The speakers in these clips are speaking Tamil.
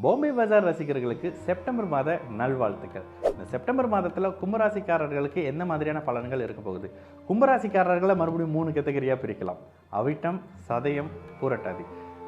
பாம்பே பஜார் ரசிகர்களுக்கு செப்டம்பர் மாத நல்வாழ்த்துக்கள். இந்த செப்டம்பர் மாதத்தில் கும்பராசிக்காரர்களுக்கு என்ன மாதிரியான பலன்கள் இருக்க போகுது? கும்பராசிக்காரர்களை மறுபடியும் 3 கேட்டகரியாக பிரிக்கலாம். அவிட்டம், சதயம், பூரட்டாதி.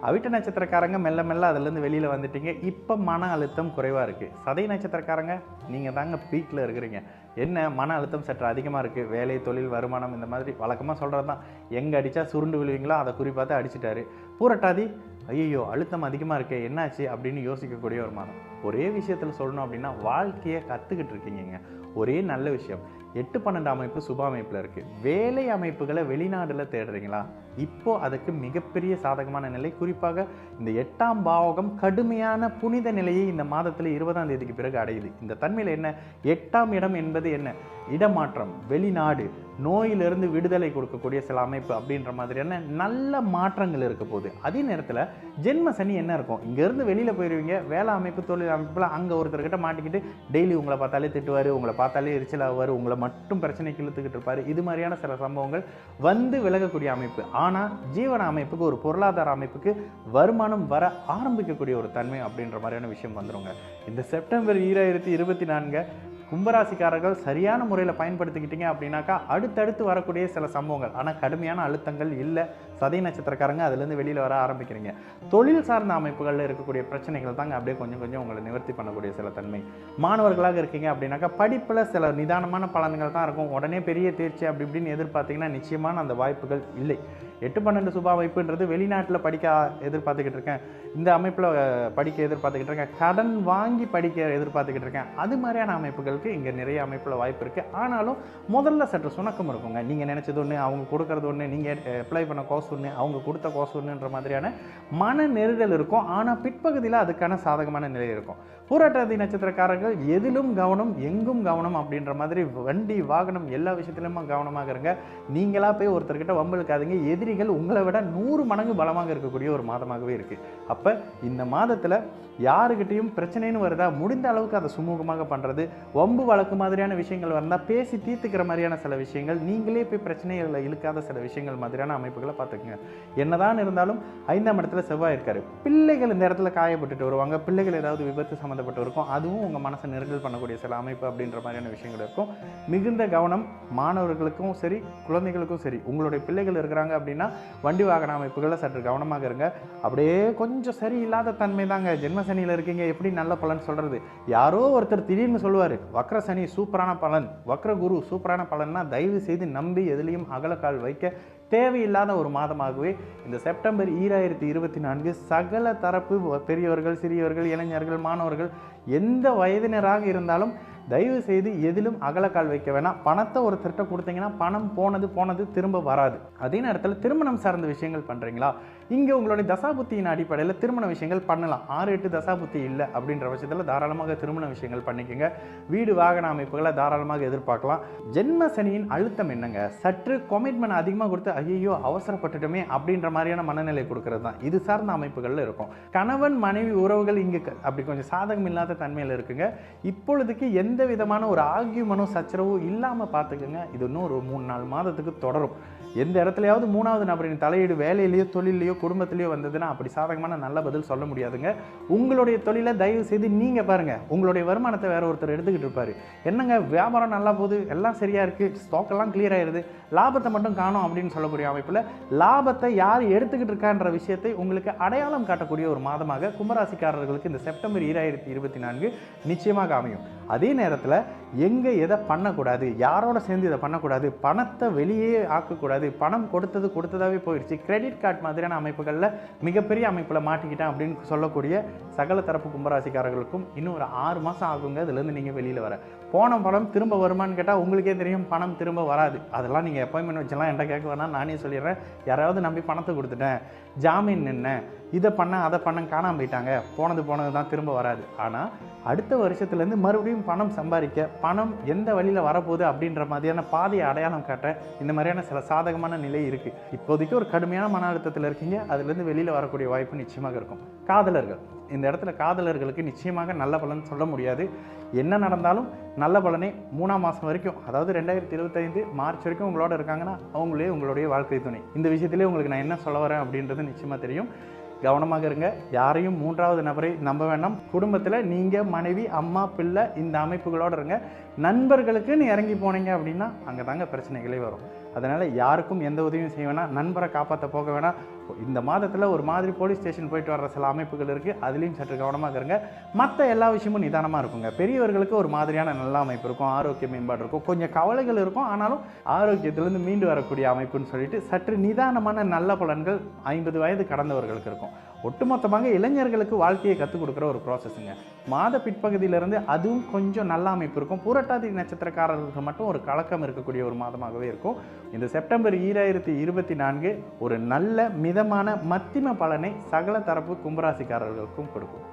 அவிட்ட நட்சத்திரக்காரங்க மெல்ல மெல்ல அதுலேருந்து வெளியில் வந்துட்டீங்க. இப்போ மன அழுத்தம் குறைவாக இருக்குது. சதய நட்சத்திரக்காரங்க நீங்கள் தாங்க பீக்கில் இருக்கிறீங்க. என்ன மன அழுத்தம் சற்று அதிகமாக இருக்குது. வேலை, தொழில், வருமானம் இந்த மாதிரி வழக்கமாக சொல்கிறது தான். எங்கே அடித்தா சுருண்டு விழுவீங்களோ அதை குறிப்பாக அடிச்சிட்டாரு. பூரட்டாதி, ஐயோ அழுத்தம் அதிகமாக இருக்கே என்னாச்சு அப்படின்னு யோசிக்கக்கூடிய ஒரு மாதம். ஒரே விஷயத்தில் சொல்லணும் அப்படின்னா வாழ்க்கையை கற்றுக்கிட்டு இருக்கீங்க. ஒரே நல்ல விஷயம், 8-12 அமைப்பு சுப அமைப்பில் இருக்குது. வேலை அமைப்புகளை வெளிநாட்டில் தேடுறீங்களா? இப்போது அதுக்கு மிகப்பெரிய சாதகமான நிலை. குறிப்பாக இந்த 8ஆம் பாவகம் கடுமையான புனித நிலையை இந்த மாதத்தில் 20ஆம் தேதிக்கு பிறகு அடையுது. இந்த தன்மையில் என்ன, 8ஆம் இடம் என்பது என்ன, இடமாற்றம், வெளிநாடு, நோயிலிருந்து விடுதலை கொடுக்கக்கூடிய சில அமைப்பு அப்படின்ற மாதிரியான நல்ல மாற்றங்கள் இருக்க போகுது. அதே நேரத்தில் ஜென்ம சனி என்ன இருக்கும், இங்கேருந்து வெளியில் போயிடுவீங்க. வேலை அமைப்பு, தொழில் அமைப்பில் அங்கே ஒருத்தர்கிட்ட மாட்டிக்கிட்டு டெய்லி உங்களை பார்த்தாலே திட்டுவார், உங்களை பார்த்தாலே எரிச்சல் ஆவார், உங்களை மட்டும் பிரச்சனைக்கு இழுத்துக்கிட்டு இருப்பார். இது மாதிரியான சில சம்பவங்கள் வந்து விலகக்கூடிய அமைப்பு. ஆனால் ஜீவன அமைப்புக்கு, ஒரு பொருளாதார அமைப்புக்கு வருமானம் வர ஆரம்பிக்கக்கூடிய ஒரு தன்மை அப்படின்ற மாதிரியான விஷயம் வந்துருங்க. இந்த செப்டம்பர் 2024 கும்பராசிக்காரர்கள் சரியான முறையில் பயன்படுத்திக்கிட்டீங்க அப்படின்னாக்கா அடுத்தடுத்து வரக்கூடிய சில சம்பவங்கள், ஆனால் கடுமையான அழுத்தங்கள் இல்லை. சதய நட்சத்திரக்காரங்க அதுலேருந்து வெளியில் வர ஆரம்பிக்கிறீங்க. தொழில் சார்ந்த அமைப்புகளில் இருக்கக்கூடிய பிரச்சனைகள் தாங்க அப்படியே கொஞ்சம் கொஞ்சம் உங்களை நிவர்த்தி பண்ணக்கூடிய சில தன்மை. மாணவர்களாக இருக்கீங்க அப்படின்னாக்கா படிப்பில் சில நிதானமான பலன்கள் தான் இருக்கும். உடனே பெரிய தேர்ச்சி அப்படி இப்படின்னு எதிர்பார்த்தீங்கன்னா நிச்சயமான அந்த வாய்ப்புகள் இல்லை. 8-12 சுப அமைப்புன்றது வெளிநாட்டில் படிக்க எதிர்பார்த்துக்கிட்டு இருக்கேன், இந்த அமைப்பில் படிக்க எதிர்பார்த்துக்கிட்டு இருக்கேன், கடன் வாங்கி படிக்க எதிர்பார்த்துக்கிட்டு இருக்கேன், அது மாதிரியான அமைப்புகளுக்கு இங்கே நிறைய அமைப்பில் வாய்ப்பு இருக்குது. ஆனாலும் முதல்ல சற்று சுணக்கம் இருக்குங்க. நீங்கள் நினச்சது ஒன்று, அவங்க கொடுக்கறது ஒன்று, நீங்கள் அப்ளை பண்ண கோர்ஸ் ஒன்று, அவங்க கொடுத்த கோர்ஸ் ஒன்றுன்ற மாதிரியான மன நெருடல் இருக்கும். ஆனால் பிற்பகுதியில் அதுக்கான சாதகமான நிலை இருக்கும். பூரட்டாதி நட்சத்திரக்காரர்கள் எதிலும் கவனம், எங்கும் கவனம் அப்படின்ற மாதிரி வண்டி, வாகனம் எல்லா விஷயத்திலுமே கவனமாக இருங்க. நீங்களாக போய் ஒருத்தர்கிட்ட வம்பிழுக்காதீங்க. எதிரிகள் உங்களை விட 100 மடங்கு பலமாக இருக்கக்கூடிய ஒரு மாதமாகவே இருக்குது. அப்போ இந்த மாதத்தில் யாருக்கிட்டையும் பிரச்சனைன்னு வருதா, முடிந்த அளவுக்கு அதை சுமூகமாக பண்ணுறது, வம்பு வழக்கு மாதிரியான விஷயங்கள் வந்தால் பேசி தீர்த்துக்கிற மாதிரியான சில விஷயங்கள், நீங்களே போய் பிரச்சனைகளை இழுக்காத சில விஷயங்கள் மாதிரியான அமைப்புகளை பார்த்துக்குங்க. என்னதான் இருந்தாலும் 5ஆம் இடத்துல செவ்வாய் இருக்காரு. பிள்ளைகள் இந்த இடத்துல காயப்பட்டுட்டு வருவாங்க. பிள்ளைகள் ஏதாவது விபத்து சம்மந்தப்பட்டு இருக்கும், அதுவும் உங்கள் மனசை நெருங்கல் பண்ணக்கூடிய சில அமைப்பு அப்படின்ற மாதிரியான விஷயங்கள் இருக்கும். மிகுந்த கவனம் மாணவர்களுக்கும் சரி, குழந்தைகளுக்கும் சரி. உங்களுடைய பிள்ளைகள் இருக்கிறாங்க அப்படின்னா வண்டி வாகன அமைப்புகளில் சற்று கவனமாக இருங்க. அப்படியே கொஞ்சம் சரியில்லாத தன்மை தாங்க. ஜென்ம சனியில் இருக்கீங்க, எப்படி நல்ல பலன் சொல்கிறது? யாரோ ஒருத்தர் திடீர்னு சொல்லுவார், வக்ர சனி சூப்பரான பலன், வக்ர குரு சூப்பரான பலன்னா தயவு செய்து நம்பி எதுலேயும் அகலக்கால் வைக்க தேவையில்லாத ஒரு மாதமாகவே இந்த செப்டம்பர் 2024 சகல தரப்பு பெரியவர்கள், சிறியவர்கள், இளைஞர்கள், மாணவர்கள் எந்த வயதினராக இருந்தாலும் தயவு செய்து எதிலும் அகலக்கால் வைக்க வேணாம். பணத்தை ஒருத்தர்கிட்ட கொடுத்தீங்கன்னா பணம் போனது திரும்ப வராது. அதே நேரத்தில் திருமணம் சார்ந்த விஷயங்கள் பண்ணுறீங்களா, இங்கே உங்களுடைய தசாபுத்தியின் அடிப்படையில் திருமண விஷயங்கள் பண்ணலாம். 6-8 தசாபுத்தி இல்லை அப்படின்ற பட்சத்தில் தாராளமாக திருமண விஷயங்கள் பண்ணிக்கோங்க. வீடு வாகன அமைப்புகளை தாராளமாக எதிர்பார்க்கலாம். ஜென்ம சனியின் அழுத்தம் என்னங்க, சற்று கமிட்மெண்ட் அதிகமாக கொடுத்து ஐயோ அவசரப்பட்டுட்டோமே அப்படின்ற மாதிரியான மனநிலை கொடுக்கறது தான். இது சார்ந்த அமைப்புகளில் இருக்கும். கணவன் மனைவி உறவுகள் இங்கே அப்படி கொஞ்சம் சாதகம் இல்லாத தன்மையில் இருக்குங்க. இப்பொழுதுக்கு எந்த விதமான ஒரு ஆர்கியூமெண்ட்டும் சச்சரவும் இல்லாமல் பார்த்துக்கோங்க. இது இன்னும் ஒரு 3-4 மாதத்துக்கு தொடரும். எந்த இடத்துலையாவது 3வது நபரின் தலையீடு வேலையிலையோ, தொழிலையோ, குடும்பத்திலையோ வந்ததுன்னா அப்படி சாதகமான நல்ல பதில் சொல்ல முடியாதுங்க. உங்களுடைய தொழிலை தயவு செய்து நீங்கள் பாருங்கள். உங்களுடைய வருமானத்தை வேற ஒருத்தர் எடுத்துக்கிட்டு இருப்பார். என்னங்க வியாபாரம் நல்லா போகுது, எல்லாம் சரியாக இருக்குது, ஸ்டாக்கெல்லாம் கிளியர் ஆயிடுது, லாபத்தை மட்டும் காணும் அப்படின்னு சொல்லக்கூடிய அமைப்பில் லாபத்தை யார் எடுத்துக்கிட்டு இருக்கான்ற விஷயத்தை உங்களுக்கு அடையாளம் காட்டக்கூடிய ஒரு மாதமாக கும்பராசிக்காரர்களுக்கு இந்த செப்டம்பர் 2024 நிச்சயமாக அமையும். அதே நேரத்தில் எங்கே எதை பண்ணக்கூடாது, யாரோட சேர்ந்து இதை பண்ணக்கூடாது, பணத்தை வெளியே ஆக்கக்கூடாது, பணம் கொடுத்ததாகவே போயிடுச்சு, கிரெடிட் கார்டு மாதிரியான அமைப்புகளில் மிகப்பெரிய அமைப்பில் மாட்டிக்கிட்டேன் அப்படின்னு சொல்லக்கூடிய சகல தரப்பு கும்பராசிக்காரர்களுக்கும் இன்னும் ஒரு 6 மாதம் ஆகுங்க. இதுலேருந்து நீங்கள் வெளியில் வர. போன பணம் திரும்ப வருமானு கேட்டால் உங்களுக்கே தெரியும், பணம் திரும்ப வராது. அதெல்லாம் நீங்கள் அப்பாயின்மெண்ட் வச்செல்லாம் என்கிட்ட கேட்க வேணாம், நானே சொல்லிடுறேன். யாராவது நம்பி பணத்தை கொடுத்துட்டேன், ஜாமீன் நின்ன, இதை பண்ண அதை பண்ண காணாமல் போயிட்டாங்க, போனது தான் திரும்ப வராது. ஆனால் அடுத்த வருஷத்துலேருந்து மறுபடியும் பணம் சம்பாதிக்க, பணம் எந்த வழியில் வரப்போகுது அப்படின்ற மாதிரியான பாதையை அடையாளம் காட்ட இந்த மாதிரியான சில சாதகமான நிலை இருக்குது. இப்போதைக்கு ஒரு கடுமையான மன அழுத்தத்தில் இருக்கீங்க, அதுலேருந்து வெளியில் வரக்கூடிய வாய்ப்பு நிச்சயமாக இருக்கும். காதலர்கள், இந்த இடத்துல காதலர்களுக்கு நிச்சயமாக நல்ல பலன் சொல்ல முடியாது. என்ன நடந்தாலும் நல்ல பலனே 3ஆம் மாதம் வரைக்கும், அதாவது 2025 மார்ச் வரைக்கும் உங்களோட இருக்காங்கன்னா அவங்களே உங்களுடைய வாழ்க்கை துணை. இந்த விஷயத்திலே உங்களுக்கு நான் என்ன சொல்ல வரேன் அப்படின்றது நிச்சயமாக தெரியும். கவனமாக இருங்க. யாரையும் மூன்றாவது நபரை நம்ப வேண்டாம். குடும்பத்தில் நீங்கள், மனைவி, அம்மா, பிள்ளை இந்த அமைப்புகளோடு இருங்க. நண்பர்களுக்குன்னு இறங்கி போனீங்க அப்படின்னா அங்கே தாங்க பிரச்சனைகளே வரும். அதனால் யாருக்கும் எந்த உதவியும் செய்ய வேணாம். நண்பரை காப்பாற்ற போக வேணாம். இந்த மாதத்தில் ஒரு மாதிரி போலீஸ் ஸ்டேஷன் போயிட்டு வர்ற சில அமைப்புகள் இருக்குது. அதுலேயும் சற்று கவனமாக இருங்க. மற்ற எல்லா விஷயமும் நிதானமாக இருக்குங்க. பெரியவர்களுக்கு ஒரு மாதிரியான நல்ல அமைப்பு இருக்கும், ஆரோக்கிய மேம்பாடு இருக்கும், கொஞ்சம் கவலைகள் இருக்கும். ஆனாலும் ஆரோக்கியத்திலேருந்து மீண்டு வரக்கூடிய அமைப்புன்னு சொல்லிட்டு சற்று நிதானமான நல்ல பலன்கள் 50 வயது கடந்தவர்களுக்கு இருக்கும். ஒட்டுமொத்தமாக இளைஞர்களுக்கு வாழ்க்கையை கற்றுக் கொடுக்குற ஒரு ப்ராசஸுங்க. மாத பிற்பகுதியிலிருந்து அதுவும் கொஞ்சம் நல்ல அமைப்பு இருக்கும். பூரட்டாதி நட்சத்திரக்காரர்களுக்கு மட்டும் ஒரு கலக்கம் இருக்கக்கூடிய ஒரு மாதமாகவே இருக்கும். இந்த செப்டம்பர் 2024 ஒரு நல்ல மிதமான மத்திம பலனை சகல தரப்பு கும்பராசிக்காரர்களுக்கும் கொடுக்கும்.